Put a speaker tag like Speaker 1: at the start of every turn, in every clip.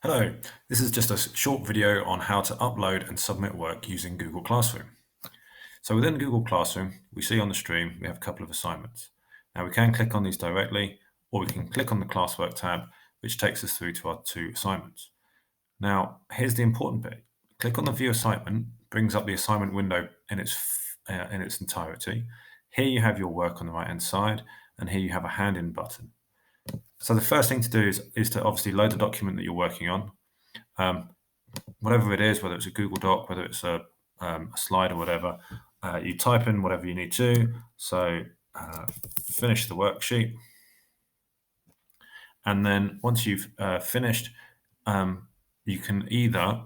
Speaker 1: Hello, this is just a short video on how to upload and submit work using Google Classroom. So within Google Classroom, we see on the stream we have a couple of assignments. Now we can click on these directly, or we can click on the classwork tab, which takes us through to our two assignments. Now, here's the important bit. Click on the View Assignment, brings up the assignment window in its entirety. Here you have your work on the right-hand side, and here you have a hand-in button. So the first thing to do is to obviously load the document that you're working on. Whatever it is, whether it's a Google Doc, whether it's a slide or whatever, you type in whatever you need to. So finish the worksheet. And then once you've finished, you can either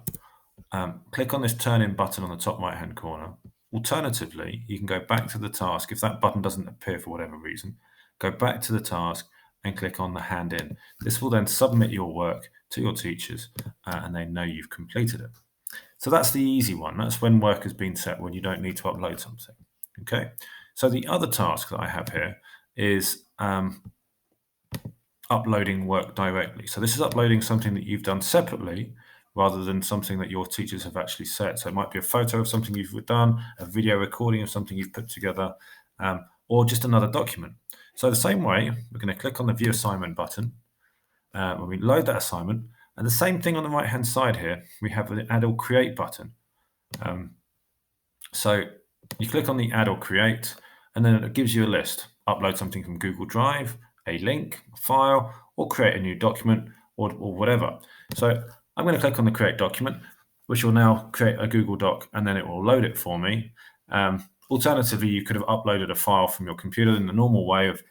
Speaker 1: click on this turn in button on the top right hand corner. Alternatively, you can go back to the task. If that button doesn't appear for whatever reason, go back to the task and click on the hand in. This will then submit your work to your teachers and they know you've completed it. So that's the easy one. That's when work has been set, when you don't need to upload something. Okay. So the other task that I have here is uploading work directly. So this is uploading something that you've done separately rather than something that your teachers have actually set. So it might be a photo of something you've done, a video recording of something you've put together, or just another document. So the same way, we're going to click on the View Assignment button when we load that assignment. And the same thing on the right-hand side here, we have the Add or Create button. So you click on the Add or Create, and then it gives you a list. Upload something from Google Drive, a link, a file, or create a new document, or whatever. So I'm going to click on the Create Document, which will now create a Google Doc, and then it will load it for me. Alternatively, you could have uploaded a file from your computer in the normal way of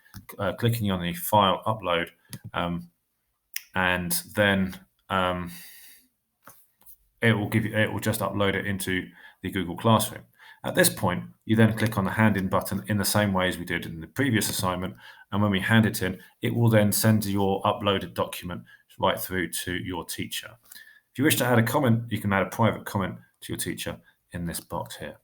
Speaker 1: clicking on the File Upload, and then it will just upload it into the Google Classroom. At this point, you then click on the hand in button in the same way as we did in the previous assignment. And when we hand it in, it will then send your uploaded document right through to your teacher. If you wish to add a comment, you can add a private comment to your teacher in this box here.